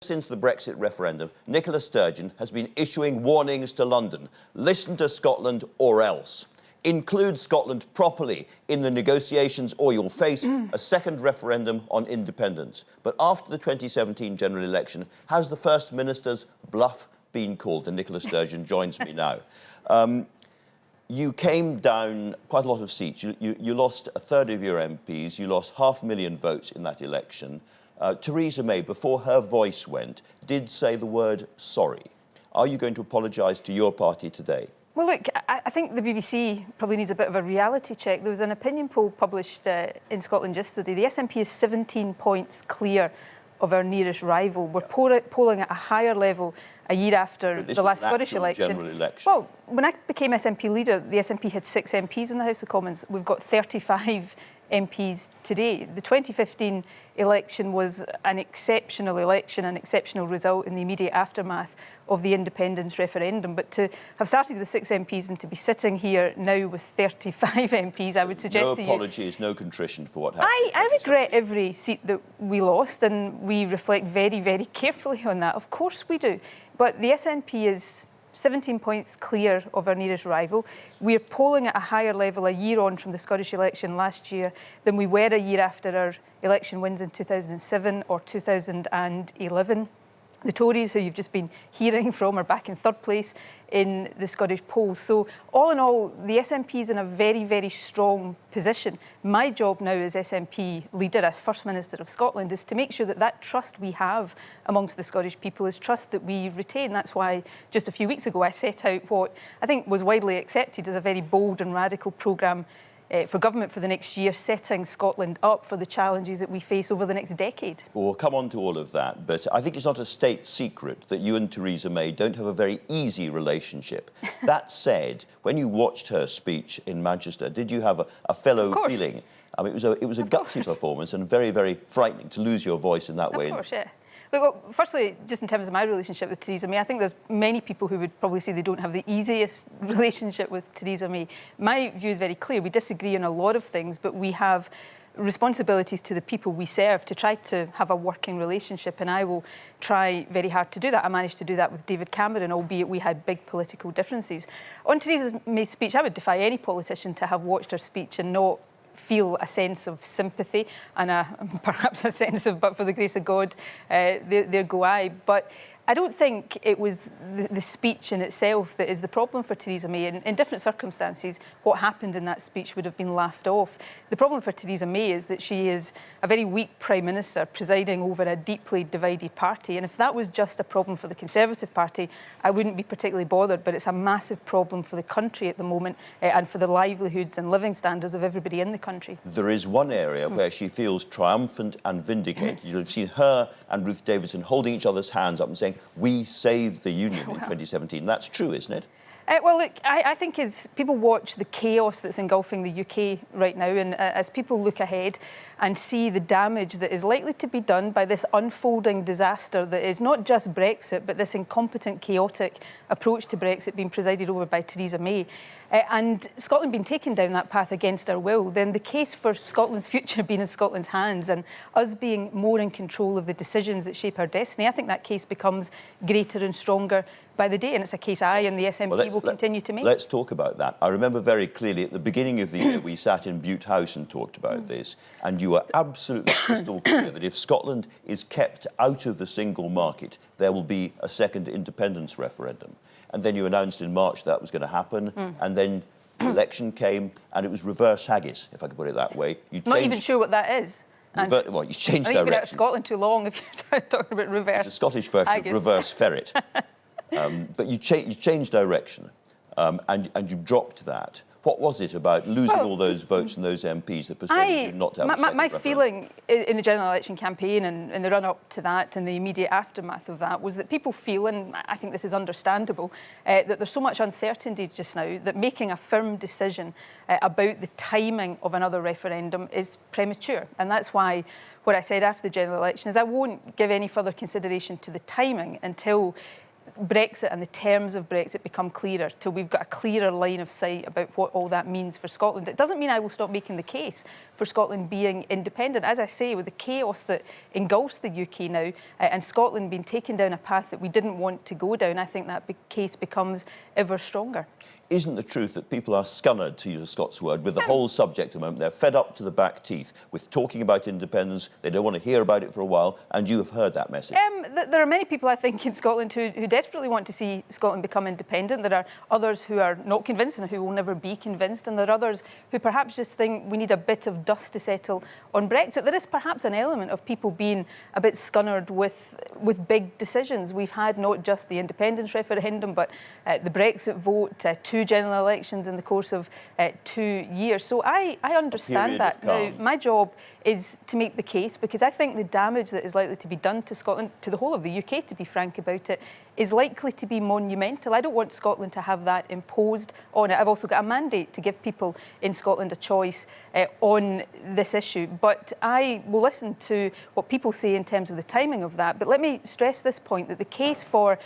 since the Brexit referendum, Nicola Sturgeon has been issuing warnings to London. Listen to Scotland or else. Include Scotland properly in the negotiations or you'll face a second referendum on independence. But after the 2017 general election, has the First Minister's bluff been called? And Nicola Sturgeon joins me now. You came down quite a lot of seats. You lost a third of your MPs. You lost 500,000 votes in that election. Theresa May, before her voice went, did say the word sorry. Are you going to apologise to your party today? Well, look, I think the BBC probably needs a bit of a reality check. There was an opinion poll published in Scotland yesterday. The SNP is 17 points clear of our nearest rival. We're polling at a higher level a year after the last Scottish election. Well, when I became SNP leader, the SNP had 6 MPs in the House of Commons. We've got 35 MPs today. The 2015 election was an exceptional election, an exceptional result in the immediate aftermath of the independence referendum. But to have started with 6 MPs and to be sitting here now with 35 MPs, I would suggest to you... No apologies, no contrition for what happened. I regret every seat that we lost, and we reflect very, very carefully on that. Of course we do. But the SNP is 17 points clear of our nearest rival. We're polling at a higher level a year on from the Scottish election last year than we were a year after our election wins in 2007 or 2011. The Tories, who you've just been hearing from, are back in third place in the Scottish polls. So, all in all, the SNP is in a very, very strong position. My job now as SNP leader, as First Minister of Scotland, is to make sure that that trust we have amongst the Scottish people is trust that we retain. That's why just a few weeks ago I set out what I think was widely accepted as a very bold and radical programme for government for the next year, setting Scotland up for the challenges that we face over the next decade. Well, we'll come on to all of that, but I think it's not a state secret that you and Theresa May don't have a very easy relationship. That said, when you watched her speech in Manchester, did you have a fellow feeling? I mean, it was a gutsy performance and very, very frightening to lose your voice in that way. Of course, yeah. Look, well, firstly, just in terms of my relationship with Theresa May, I think there's many people who would probably say they don't have the easiest relationship with Theresa May. My view is very clear. We disagree on a lot of things, but we have responsibilities to the people we serve to try to have a working relationship, and I will try very hard to do that. I managed to do that with David Cameron, albeit we had big political differences. On Theresa May's speech, I would defy any politician to have watched her speech and not feel a sense of sympathy and perhaps a sense of, but for the grace of God, there go I. But I don't think it was the speech in itself that is the problem for Theresa May. In different circumstances, what happened in that speech would have been laughed off. The problem for Theresa May is that she is a very weak Prime Minister presiding over a deeply divided party. And if that was just a problem for the Conservative Party, I wouldn't be particularly bothered. But it's a massive problem for the country at the moment and for the livelihoods and living standards of everybody in the country. There is one area where she feels triumphant and vindicated. You'll have seen her and Ruth Davidson holding each other's hands up and saying, we saved the Union in 2017. That's true, isn't it? Well, look, I think as people watch the chaos that's engulfing the UK right now, and as people look ahead and see the damage that is likely to be done by this unfolding disaster that is not just Brexit, but this incompetent, chaotic approach to Brexit being presided over by Theresa May, and Scotland being taken down that path against our will, then the case for Scotland's future being in Scotland's hands and us being more in control of the decisions that shape our destiny, I think that case becomes greater and stronger by the day, and it's a case I and the SNP will continue to make. Let's talk about that. I remember very clearly at the beginning of the year we sat in Bute House and talked about this, and you were absolutely crystal clear that if Scotland is kept out of the single market, there will be a second independence referendum. And then you announced in March that was going to happen, and then the election came, and it was reverse haggis, if I could put it that way. Not even sure what that is. Well, you changed direction. I think you've been out of Scotland too long if you're talking about reverse. It's a Scottish version of reverse ferret. But you changed direction, and you dropped that. What was it about losing all those votes and those MPs that persuaded you not to have a second referendum? My feeling in the general election campaign and in the run-up to that and the immediate aftermath of that was that people feel, and I think this is understandable, that there's so much uncertainty just now that making a firm decision about the timing of another referendum is premature. And that's why what I said after the general election is I won't give any further consideration to the timing until Brexit and the terms of Brexit become clearer, till we've got a clearer line of sight about what all that means for Scotland. It doesn't mean I will stop making the case for Scotland being independent. As I say, with the chaos that engulfs the UK now and Scotland being taken down a path that we didn't want to go down, I think that case becomes ever stronger. Isn't the truth that people are scunnered, to use a Scots word, with the whole subject at the moment? They're fed up to the back teeth with talking about independence. They don't want to hear about it for a while, and you have heard that message. There are many people, I think, in Scotland who desperately want to see Scotland become independent. There are others who are not convinced and who will never be convinced, and there are others who perhaps just think we need a bit of dust to settle on Brexit. There is perhaps an element of people being a bit scunnered with big decisions. We've had not just the independence referendum, but the Brexit vote, two general elections in the course of 2 years. So I understand that. Now, my job is to make the case, because I think the damage that is likely to be done to Scotland, to the whole of the UK, to be frank about it, is likely to be monumental. I don't want Scotland to have that imposed on it. I've also got a mandate to give people in Scotland a choice on this issue. But I will listen to what people say in terms of the timing of that. But let me stress this point, that the case for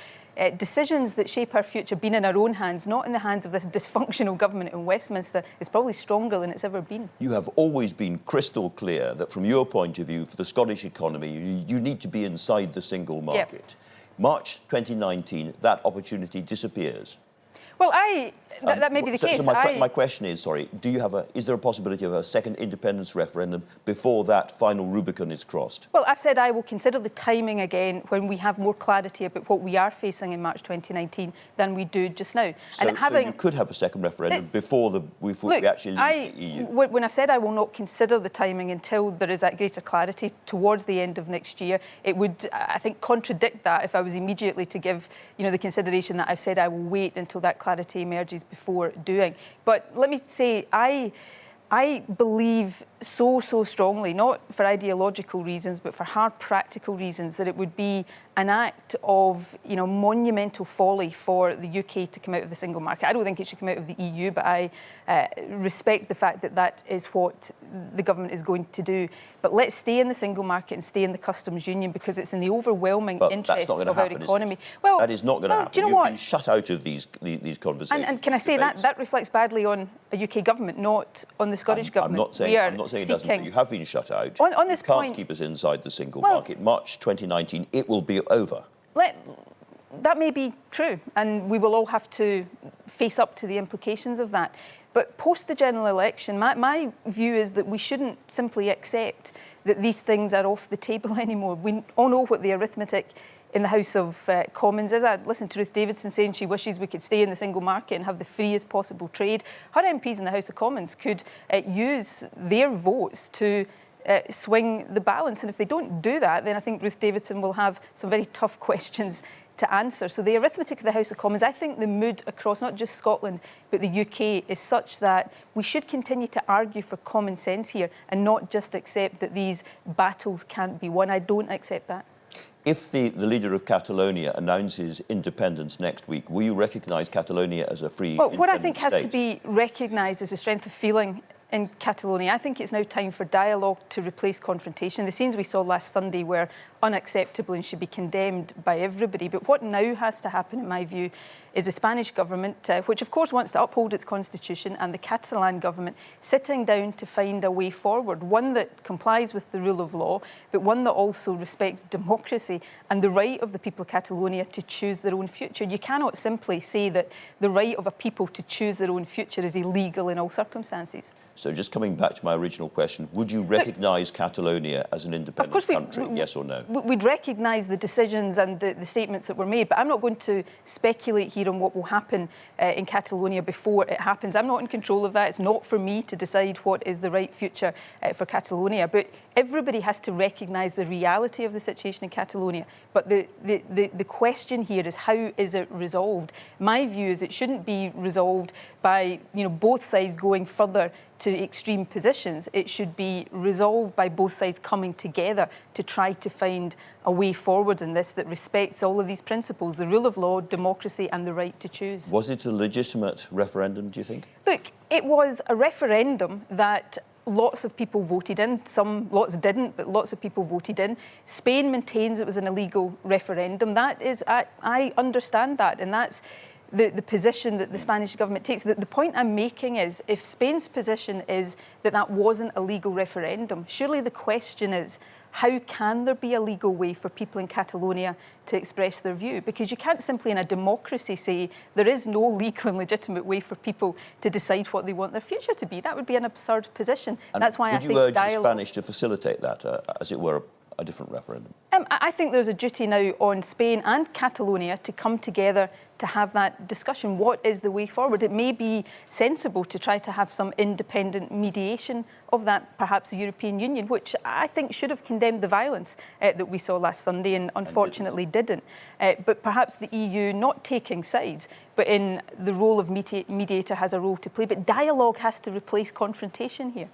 decisions that shape our future being in our own hands, not in the hands of this dysfunctional government in Westminster, is probably stronger than it's ever been. You have always been crystal clear that from your point of view, for the Scottish economy, you need to be inside the single market. Yep. March 2019, that opportunity disappears. Well, that may be the case. So my question is, sorry, is there a possibility of a second independence referendum before that final Rubicon is crossed? Well, I've said I will consider the timing again when we have more clarity about what we are facing in March 2019 than we do just now. So you could have a second referendum before we actually leave the EU? When I've said I will not consider the timing until there is that greater clarity towards the end of next year, it would, I think, contradict that if I was immediately to give, the consideration that I've said I will wait until that clarity emerges before doing. But let me say, I believe so strongly, not for ideological reasons, but for hard practical reasons, that it would be an act of, monumental folly for the UK to come out of the single market. I don't think it should come out of the EU, but I respect the fact that that is what the government is going to do. But let's stay in the single market and stay in the customs union, because it's in the overwhelming interest of our economy. Well, that is not going to happen. Do you know what? You've been shut out of these conversations. And can I say that reflects badly on a UK government, not on the Scottish government. I'm not saying it doesn't, but you have been shut out. On this point, you can't keep us inside the single market. March 2019, it will be over. That may be true, and we will all have to face up to the implications of that. But post the general election, my view is that we shouldn't simply accept that these things are off the table anymore. We all know what the arithmetic in the House of Commons is. I listened to Ruth Davidson saying she wishes we could stay in the single market and have the freest possible trade. Her MPs in the House of Commons could use their votes to swing the balance. And if they don't do that, then I think Ruth Davidson will have some very tough questions to answer. So the arithmetic of the House of Commons, I think the mood across not just Scotland but the UK is such that we should continue to argue for common sense here and not just accept that these battles can't be won. I don't accept that. If the leader of Catalonia announces independence next week, will you recognise Catalonia as a free independent state? What I think has to be recognised is the strength of feeling in Catalonia. I think it's now time for dialogue to replace confrontation. The scenes we saw last Sunday were unacceptable and should be condemned by everybody. But what now has to happen, in my view, is the Spanish government, which of course wants to uphold its constitution, and the Catalan government sitting down to find a way forward, one that complies with the rule of law, but one that also respects democracy and the right of the people of Catalonia to choose their own future. You cannot simply say that the right of a people to choose their own future is illegal in all circumstances. So just coming back to my original question, would you recognise Catalonia as an independent country, yes or no? We'd recognise the decisions and the statements that were made, but I'm not going to speculate here on what will happen in Catalonia before it happens. I'm not in control of that. It's not for me to decide what is the right future for Catalonia. But everybody has to recognise the reality of the situation in Catalonia. But the question here is, how is it resolved? My view is it shouldn't be resolved by both sides going further to extreme positions. It should be resolved by both sides coming together to try to find a way forward in this that respects all of these principles, the rule of law, democracy and the right to choose. Was it a legitimate referendum, do you think? Look, it was a referendum that lots of people voted in. Lots didn't, but lots of people voted in. Spain maintains it was an illegal referendum. That is, I understand that, and that's the position that the Spanish government takes. The point I'm making is, if Spain's position is that that wasn't a legal referendum, surely the question is, how can there be a legal way for people in Catalonia to express their view? Because you can't simply in a democracy say there is no legal and legitimate way for people to decide what they want their future to be. That would be an absurd position. And that's why I think would you urge the Spanish to facilitate that, as it were, a different referendum? I think there's a duty now on Spain and Catalonia to come together to have that discussion. What is the way forward? It may be sensible to try to have some independent mediation of that, perhaps the European Union, which I think should have condemned the violence that we saw last Sunday and unfortunately didn't. But perhaps the EU not taking sides, but in the role of mediator has a role to play. But dialogue has to replace confrontation here.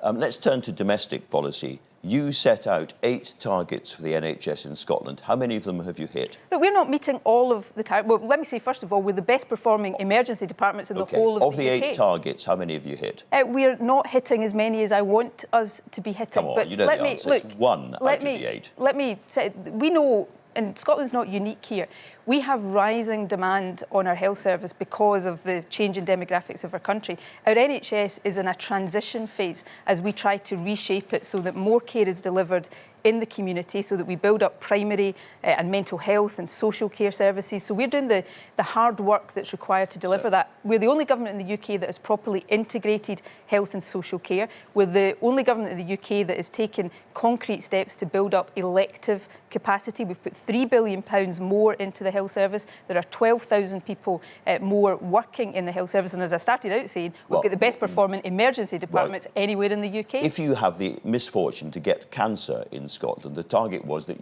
Let's turn to domestic policy. You set out 8 targets for the NHS in Scotland. How many of them have you hit? But we're not meeting all of the targets. Well, let me say, first of all, we're the best performing emergency departments in the whole of the UK. Of the 8 targets, how many have you hit? We're not hitting as many as I want us to be hitting. Come on, but you know the answer. It's 1 out of the 8. Let me say, we know, and Scotland's not unique here, we have rising demand on our health service because of the change in demographics of our country. Our NHS is in a transition phase as we try to reshape it so that more care is delivered in the community, so that we build up primary and mental health and social care services. So we're doing the hard work that's required to deliver that. We're the only government in the UK that has properly integrated health and social care. We're the only government in the UK that has taken concrete steps to build up elective capacity. We've put £3 billion more into the health service. There are 12,000 people more working in the health service. And as I started out saying, we've got the best performing emergency departments anywhere in the UK. If you have the misfortune to get cancer in Scotland, the target was that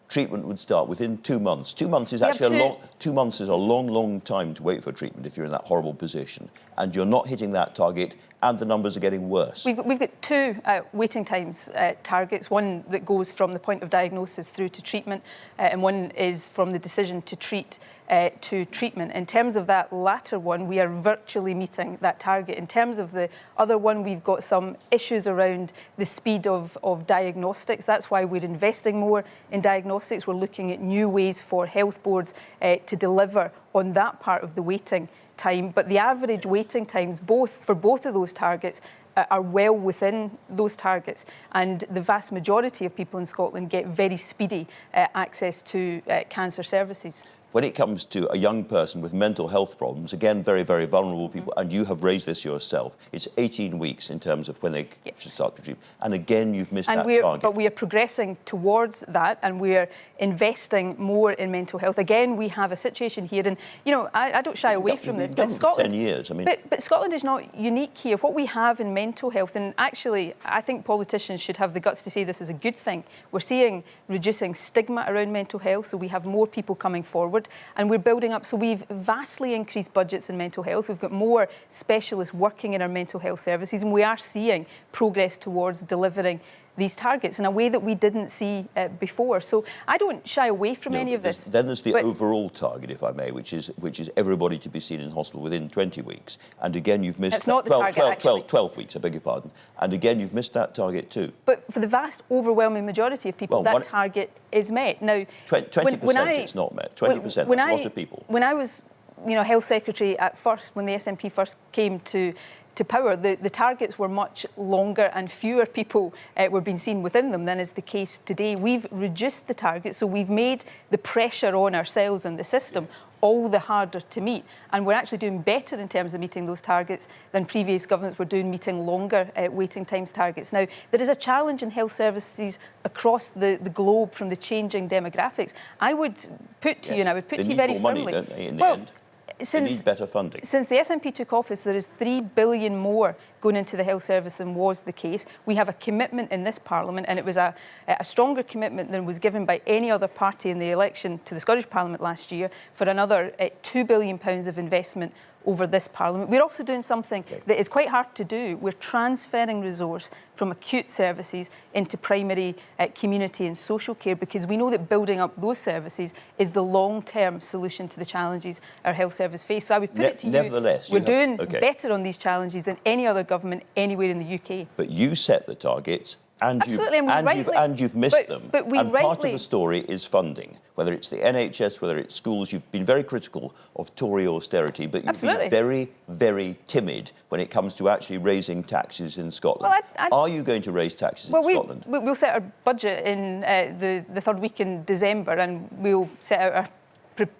treatment would start within 2 months. 2 months is actually 2 months is a long time to wait for treatment if you're in that horrible position. And you're not hitting that target, and the numbers are getting worse. We've got 2 waiting times targets, one that goes from the point of diagnosis through to treatment, and one is from the decision to treat to treatment. In terms of that latter one, we are virtually meeting that target. In terms of the other one, we've got some issues around the speed of diagnostics. That's why we're investing more in diagnostics. We're looking at new ways for health boards to deliver on that part of the waiting time. But the average waiting times for both of those targets are well within those targets, and the vast majority of people in Scotland get very speedy access to cancer services. When it comes to a young person with mental health problems, again, very, very vulnerable people, and you have raised this yourself, it's 18 weeks in terms of when they should start the treatment. And again, you've missed that target. But we are progressing towards that, and we're investing more in mental health. Again, we have a situation here, and, you know, I don't shy away from this, but Scotland... 10 years, I mean... But Scotland is not unique here. What we have in mental health, and actually, I think politicians should have the guts to say this is a good thing. We're seeing reducing stigma around mental health, so we have more people coming forward. And we're building up, so we've vastly increased budgets in mental health. We've got more specialists working in our mental health services, and we are seeing progress towards delivering these targets in a way that we didn't see before. So I don't shy away from any of this. Then there's the overall target, if I may, which is everybody to be seen in hospital within 20 weeks. And again, you've missed... It's not the target, 12 weeks, I beg your pardon. And again, you've missed that target too. But for the vast overwhelming majority of people, that target is met. Now, 20% it's not met. 20%, that's a lot of people. When I was, you know, health secretary at first, when the SNP first came to power, the targets were much longer and fewer people were being seen within them than is the case today. We've reduced the targets, so we've made the pressure on ourselves and the system all the harder to meet. And we're actually doing better in terms of meeting those targets than previous governments were doing, meeting longer waiting times targets. Now, there is a challenge in health services across the globe from the changing demographics. I would put to you, and I would put to you very firmly... They need more money, don't they, in the end? They need better funding. Since the SNP took office, there is £3 billion more going into the health service than was the case. We have a commitment in this Parliament, and it was a stronger commitment than was given by any other party in the election to the Scottish Parliament last year, for another £2 billion of investment over this Parliament. We're also doing something that is quite hard to do. We're transferring resource from acute services into primary, community and social care, because we know that building up those services is the long-term solution to the challenges our health service face. So I would put it to you, nevertheless, we're doing better on these challenges than any other government anywhere in the UK. But you set the targets. And you've missed them. But part of the story is funding, whether it's the NHS, whether it's schools. You've been very critical of Tory austerity, but you've been very, very timid when it comes to actually raising taxes in Scotland. Well, are you going to raise taxes in Scotland? We'll set our budget in the third week in December, and we'll set out our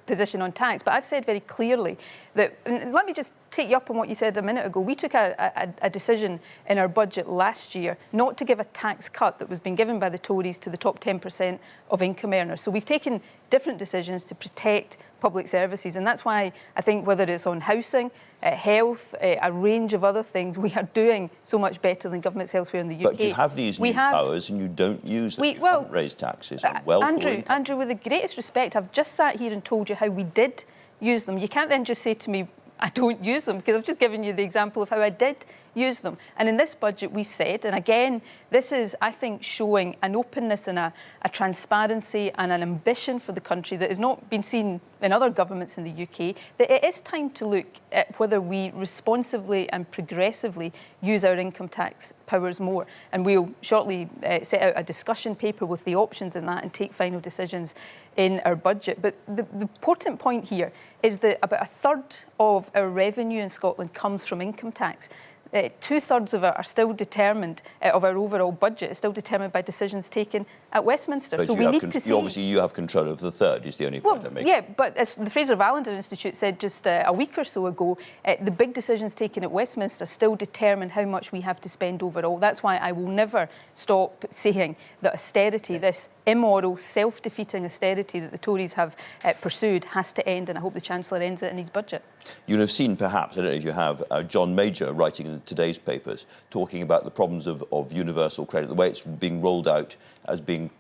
position on tax. But I've said very clearly that, and let me just take you up on what you said a minute ago. We took a decision in our budget last year not to give a tax cut that was being given by the Tories to the top 10% of income earners. So we've taken different decisions to protect public services, and that's why I think whether it's on housing, health, a range of other things, we are doing so much better than governments elsewhere in the UK. But you have these new powers and you don't use them. You haven't raised taxes on wealth. Andrew, with the greatest respect, I've just sat here and told you how we did use them. You can't then just say to me, I don't use them, because I've just given you the example of how I did use them. And in this budget, we've said, and again, this is, I think, showing an openness and a transparency and an ambition for the country that has not been seen in other governments in the UK, that it is time to look at whether we responsibly and progressively use our income tax powers more. And we'll shortly set out a discussion paper with the options in that and take final decisions in our budget. But the important point here is that about a third of our revenue in Scotland comes from income tax. 2/3 of it are still determined, of our overall budget, is still determined by decisions taken at Westminster. But so we need to see... Obviously, you have control of the third, is the only point I'm making. Yeah, but as the Fraser-Vallender Institute said just a week or so ago, the big decisions taken at Westminster still determine how much we have to spend overall. That's why I will never stop saying that austerity, this immoral, self-defeating austerity that the Tories have pursued, has to end, and I hope the Chancellor ends it in his budget. You'll have seen, perhaps, I don't know if you have, John Major writing in today's papers, talking about the problems of universal credit, the way it's being rolled out as being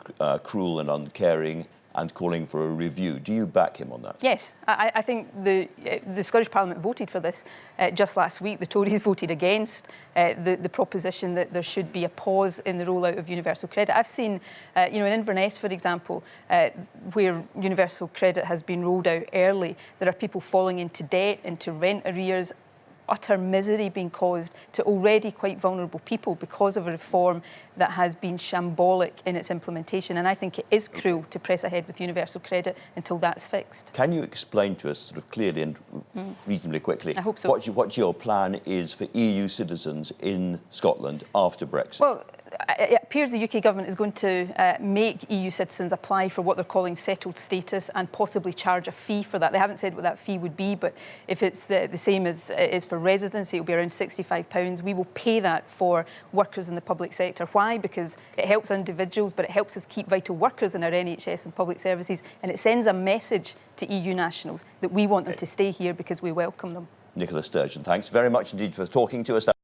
cruel and uncaring, and calling for a review. Do you back him on that? Yes, I think the Scottish Parliament voted for this just last week. The Tories voted against the proposition that there should be a pause in the rollout of universal credit. I've seen, in Inverness, for example, where universal credit has been rolled out early, there are people falling into debt, into rent arrears, utter misery being caused to already quite vulnerable people because of a reform that has been shambolic in its implementation. And I think it is cruel to press ahead with universal credit until that's fixed. Can you explain to us sort of clearly and reasonably quickly I hope so. what your plan is for EU citizens in Scotland after Brexit? Well, it appears the UK government is going to make EU citizens apply for what they're calling settled status and possibly charge a fee for that. They haven't said what that fee would be, but if it's the same as it is for residency, it'll be around £65. We will pay that for workers in the public sector. Why? Because it helps individuals, but it helps us keep vital workers in our NHS and public services, and it sends a message to EU nationals that we want them to stay here because we welcome them. Nicola Sturgeon, thanks very much indeed for talking to us.